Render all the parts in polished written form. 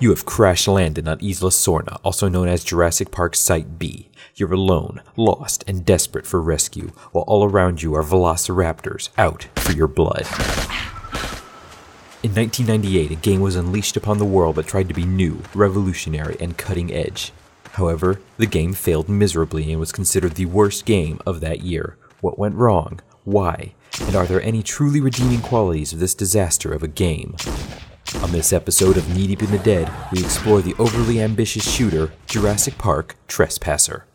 You have crash-landed on Isla Sorna, also known as Jurassic Park Site B. You're alone, lost, and desperate for rescue, while all around you are velociraptors, out for your blood. In 1998, a game was unleashed upon the world that tried to be new, revolutionary, and cutting edge. However, the game failed miserably and was considered the worst game of that year. What went wrong? Why? And are there any truly redeeming qualities of this disaster of a game? On this episode of Knee Deep in the Dead, we explore the overly ambitious shooter, Jurassic Park Trespasser.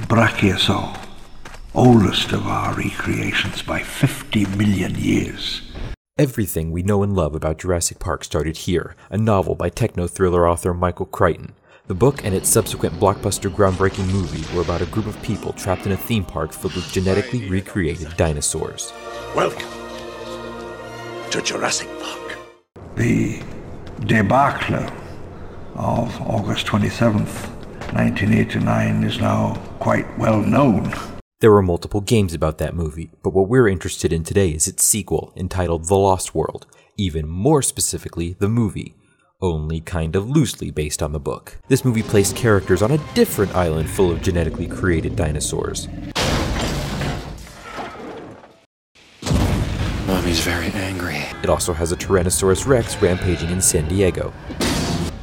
Brachiosaur, oldest of our recreations by 50 million years. Everything we know and love about Jurassic Park started here, a novel by techno-thriller author Michael Crichton. The book and its subsequent blockbuster groundbreaking movie were about a group of people trapped in a theme park filled with genetically recreated dinosaurs. Welcome to Jurassic Park. The debacle of August 27th, 1989 is now quite well known. There were multiple games about that movie, but what we're interested in today is its sequel, entitled The Lost World, even more specifically, the movie, only kind of loosely based on the book. This movie placed characters on a different island full of genetically created dinosaurs. Mommy's very angry. It also has a Tyrannosaurus Rex rampaging in San Diego.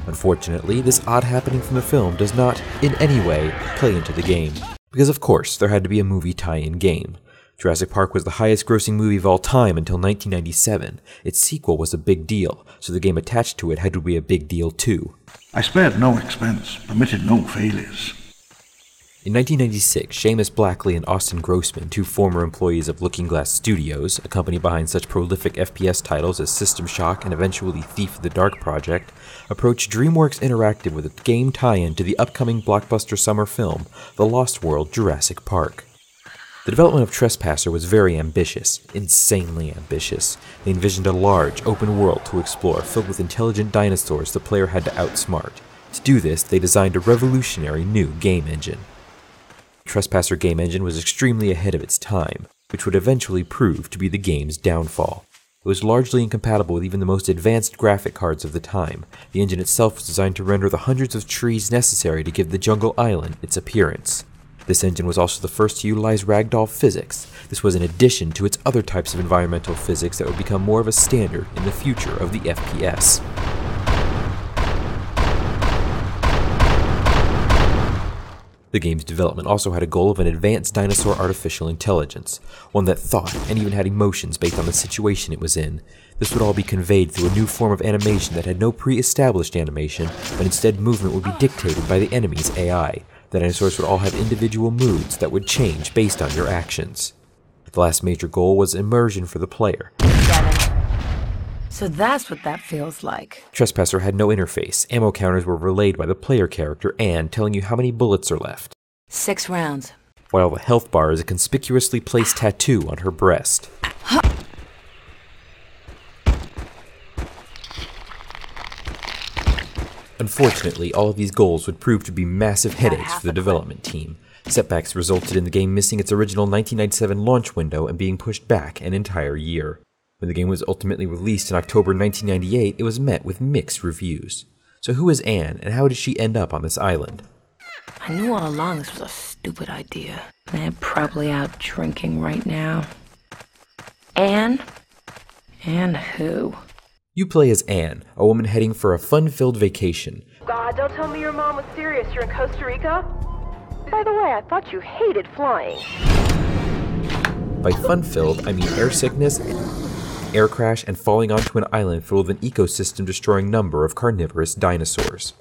Unfortunately, this odd happening from the film does not, in any way, play into the game. Because of course, there had to be a movie tie-in game. Jurassic Park was the highest-grossing movie of all time until 1997. Its sequel was a big deal, so the game attached to it had to be a big deal too. I spared no expense, permitted no failures. In 1996, Seamus Blackley and Austin Grossman, two former employees of Looking Glass Studios, a company behind such prolific FPS titles as System Shock and eventually Thief of the Dark Project, approached DreamWorks Interactive with a game tie-in to the upcoming blockbuster summer film, The Lost World: Jurassic Park. The development of Trespasser was very ambitious, insanely ambitious. They envisioned a large, open world to explore filled with intelligent dinosaurs the player had to outsmart. To do this, they designed a revolutionary new game engine. The Trespasser game engine was extremely ahead of its time, which would eventually prove to be the game's downfall. It was largely incompatible with even the most advanced graphic cards of the time. The engine itself was designed to render the hundreds of trees necessary to give the jungle island its appearance. This engine was also the first to utilize ragdoll physics. This was in addition to its other types of environmental physics that would become more of a standard in the future of the FPS. The game's development also had a goal of an advanced dinosaur artificial intelligence, one that thought and even had emotions based on the situation it was in. This would all be conveyed through a new form of animation that had no pre-established animation, but instead movement would be dictated by the enemy's AI. The dinosaurs would all have individual moods that would change based on your actions. The last major goal was immersion for the player. So that's what that feels like. Trespasser had no interface. Ammo counters were relayed by the player character and telling you how many bullets are left. 6 rounds. While the health bar is a conspicuously placed tattoo on her breast. Unfortunately, all of these goals would prove to be massive headaches for the development team. Setbacks resulted in the game missing its original 1997 launch window and being pushed back an entire year. When the game was ultimately released in October 1998, it was met with mixed reviews. So who is Anne, and how did she end up on this island? I knew all along this was a stupid idea. They're probably out drinking right now. Anne? Anne who? You play as Anne, a woman heading for a fun-filled vacation. God, don't tell me your mom was serious. You're in Costa Rica? By the way, I thought you hated flying. By fun-filled, I mean air sickness, air crash, and falling onto an island filled with an ecosystem-destroying number of carnivorous dinosaurs.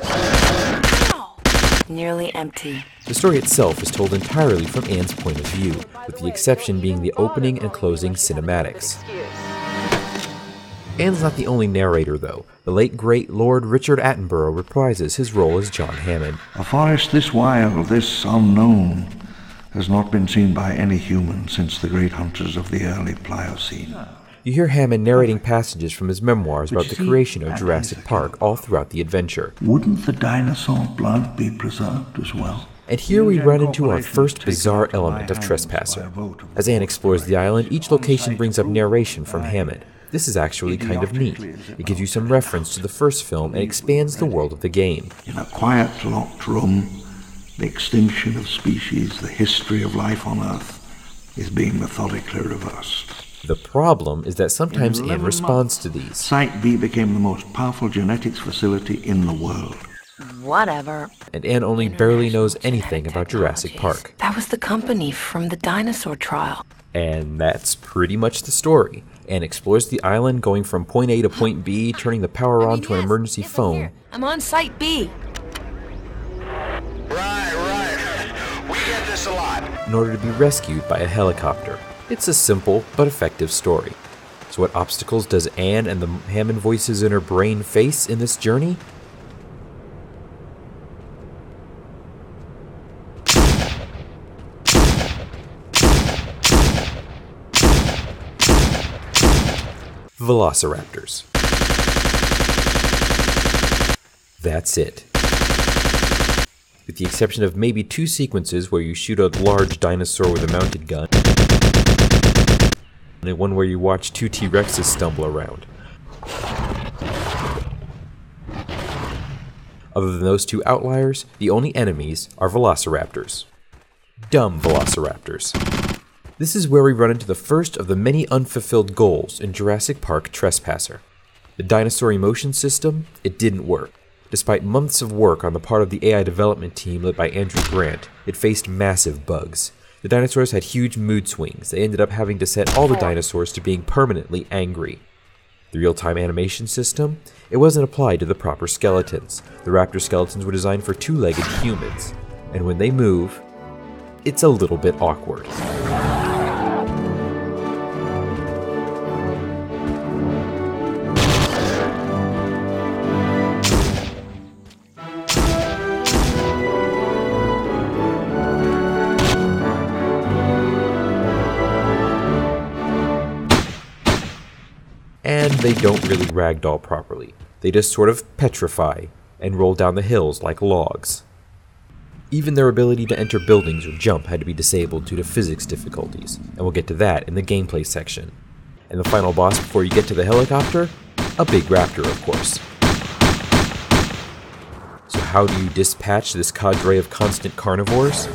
nearly empty. The story itself is told entirely from Anne's point of view, with the exception being the opening and closing cinematics. Anne's not the only narrator, though. The late great Lord Richard Attenborough reprises his role as John Hammond. A forest this wild, this unknown, has not been seen by any human since the great hunters of the early Pliocene. You hear Hammond narrating passages from his memoirs about the creation of Jurassic Park all throughout the adventure. Wouldn't the dinosaur blood be preserved as well? And here we run into our first bizarre element of Trespasser. As Anne explores the island, each location brings up narration from Hammond. This is actually kind of neat. It gives you some reference to the first film and expands the world of the game. In a quiet, locked room, the extinction of species, the history of life on Earth, is being methodically reversed. The problem is that sometimes Anne responds to these. Site B became the most powerful genetics facility in the world. Whatever. And Anne only barely knows anything about Jurassic Park. That was the company from the dinosaur trial. And that's pretty much the story. Anne explores the island, going from point A to point B, turning the power on to an emergency phone. I'm on Site B. Right. We get this a lot. In order to be rescued by a helicopter. It's a simple but effective story. So what obstacles does Anne and the Hammond voices in her brain face in this journey? Velociraptors. That's it. With the exception of maybe 2 sequences where you shoot a large dinosaur with a mounted gun, and one where you watch 2 T-Rexes stumble around. Other than those 2 outliers, the only enemies are velociraptors. Dumb velociraptors. This is where we run into the first of the many unfulfilled goals in Jurassic Park Trespasser. The dinosaur emotion system, it didn't work. Despite months of work on the part of the AI development team led by Andrew Grant, it faced massive bugs. The dinosaurs had huge mood swings. They ended up having to set all the dinosaurs to being permanently angry. The real-time animation system, it wasn't applied to the proper skeletons. The raptor skeletons were designed for 2-legged humans, and when they move, it's a little bit awkward. And they don't really ragdoll properly. They just sort of petrify and roll down the hills like logs. Even their ability to enter buildings or jump had to be disabled due to physics difficulties, and we'll get to that in the gameplay section. And the final boss before you get to the helicopter? A big raptor, of course. So how do you dispatch this cadre of constant carnivores?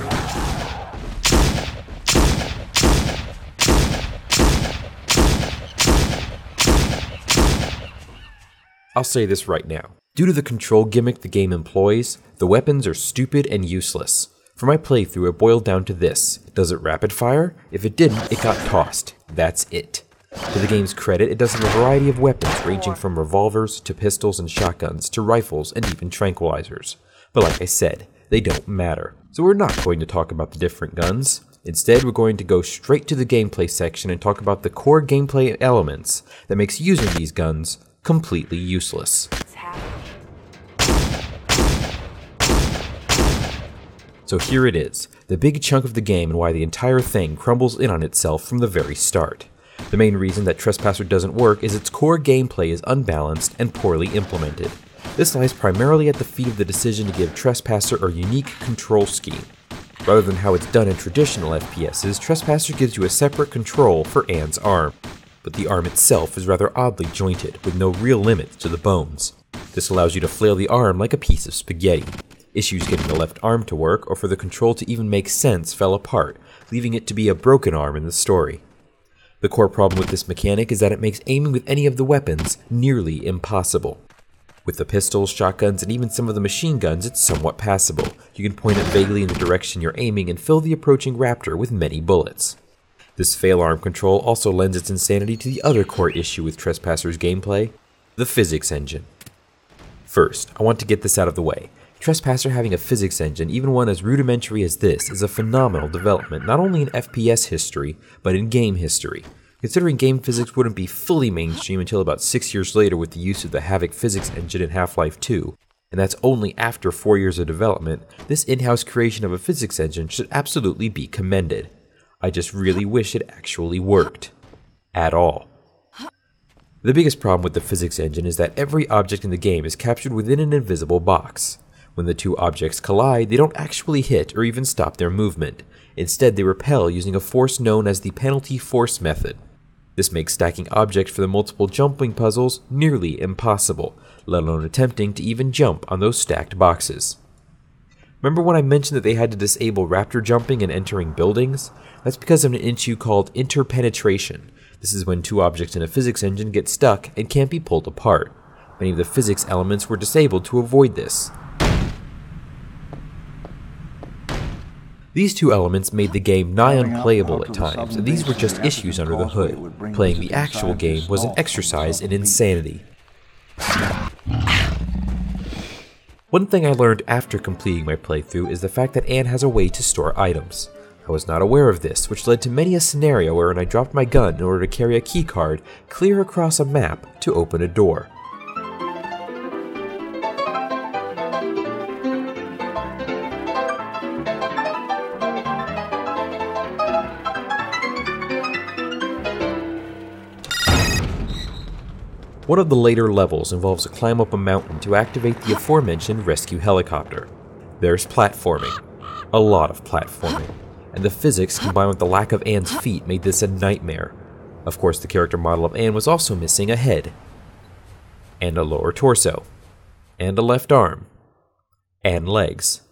I'll say this right now. Due to the control gimmick the game employs, the weapons are stupid and useless. For my playthrough, it boiled down to this. Does it rapid fire? If it didn't, it got tossed. That's it. To the game's credit, it does have a variety of weapons ranging from revolvers to pistols and shotguns to rifles and even tranquilizers. But like I said, they don't matter. So we're not going to talk about the different guns. Instead, we're going to go straight to the gameplay section and talk about the core gameplay elements that makes using these guns completely useless. So here it is, the big chunk of the game and why the entire thing crumbles in on itself from the very start. The main reason that Trespasser doesn't work is its core gameplay is unbalanced and poorly implemented. This lies primarily at the feet of the decision to give Trespasser a unique control scheme. Rather than how it's done in traditional FPSs, Trespasser gives you a separate control for Anne's arm. But the arm itself is rather oddly jointed, with no real limits to the bones. This allows you to flail the arm like a piece of spaghetti. Issues getting the left arm to work, or for the control to even make sense, fell apart, leaving it to be a broken arm in the story. The core problem with this mechanic is that it makes aiming with any of the weapons nearly impossible. With the pistols, shotguns, and even some of the machine guns, it's somewhat passable. You can point it vaguely in the direction you're aiming and fill the approaching raptor with many bullets. This fail arm control also lends its insanity to the other core issue with Trespasser's gameplay, the physics engine. First, I want to get this out of the way. Trespasser having a physics engine, even one as rudimentary as this, is a phenomenal development, not only in FPS history, but in game history. Considering game physics wouldn't be fully mainstream until about 6 years later with the use of the Havoc physics engine in Half-Life 2, and that's only after 4 years of development, this in-house creation of a physics engine should absolutely be commended. I just really wish it actually worked. At all. The biggest problem with the physics engine is that every object in the game is captured within an invisible box. When the two objects collide, they don't actually hit or even stop their movement. Instead, they repel using a force known as the penalty force method. This makes stacking objects for the multiple jumping puzzles nearly impossible, let alone attempting to even jump on those stacked boxes. Remember when I mentioned that they had to disable raptor jumping and entering buildings? That's because of an issue called interpenetration. This is when two objects in a physics engine get stuck and can't be pulled apart. Many of the physics elements were disabled to avoid this. These two elements made the game nigh unplayable at times, and these were just issues under the hood. Playing the actual game was an exercise in insanity. One thing I learned after completing my playthrough is the fact that Anne has a way to store items. I was not aware of this, which led to many a scenario wherein I dropped my gun in order to carry a keycard clear across a map to open a door. One of the later levels involves a climb up a mountain to activate the aforementioned rescue helicopter. There's platforming. A lot of platforming. And the physics combined with the lack of Anne's feet made this a nightmare. Of course, the character model of Anne was also missing a head. And a lower torso. And a left arm. And legs.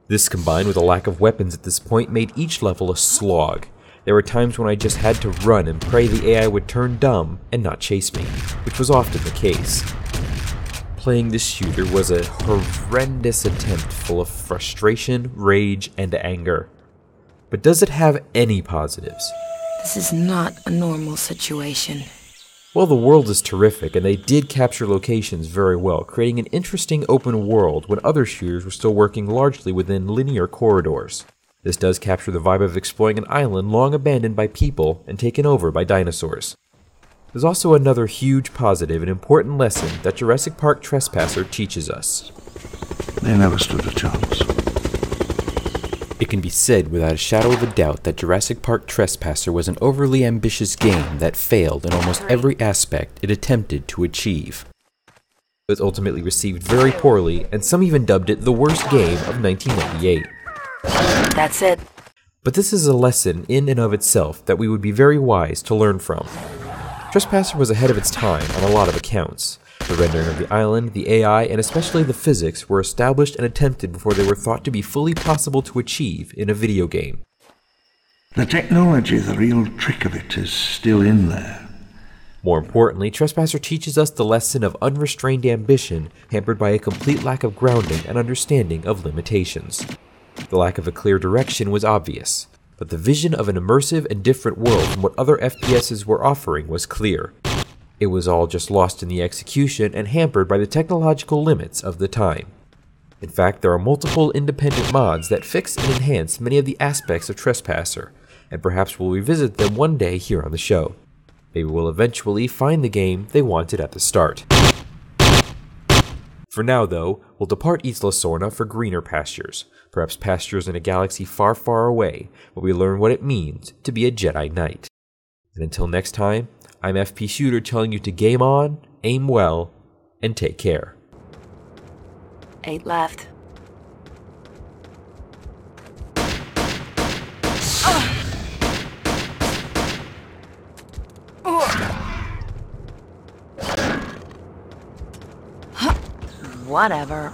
This combined with a lack of weapons at this point made each level a slog. There were times when I just had to run and pray the AI would turn dumb and not chase me, which was often the case. Playing this shooter was a horrendous attempt full of frustration, rage, and anger. But does it have any positives? This is not a normal situation. Well, the world is terrific, and they did capture locations very well, creating an interesting open world when other shooters were still working largely within linear corridors. This does capture the vibe of exploring an island long abandoned by people and taken over by dinosaurs. There's also another huge positive and important lesson that Jurassic Park Trespasser teaches us. They never stood a chance. It can be said without a shadow of a doubt that Jurassic Park Trespasser was an overly ambitious game that failed in almost every aspect it attempted to achieve. It was ultimately received very poorly, and some even dubbed it the worst game of 1998. That's it. But this is a lesson in and of itself that we would be very wise to learn from. Trespasser was ahead of its time on a lot of accounts. The rendering of the island, the AI, and especially the physics were established and attempted before they were thought to be fully possible to achieve in a video game. The technology, the real trick of it, is still in there. More importantly, Trespasser teaches us the lesson of unrestrained ambition hampered by a complete lack of grounding and understanding of limitations. The lack of a clear direction was obvious, but the vision of an immersive and different world from what other FPSs were offering was clear. It was all just lost in the execution and hampered by the technological limits of the time. In fact, there are multiple independent mods that fix and enhance many of the aspects of Trespasser, and perhaps we'll revisit them one day here on the show. Maybe we'll eventually find the game they wanted at the start. For now, though, we'll depart Isla Sorna for greener pastures, perhaps pastures in a galaxy far, far away, where we learn what it means to be a Jedi Knight. And until next time, I'm FP Shooter telling you to game on, aim well, and take care. 8 left. Whatever.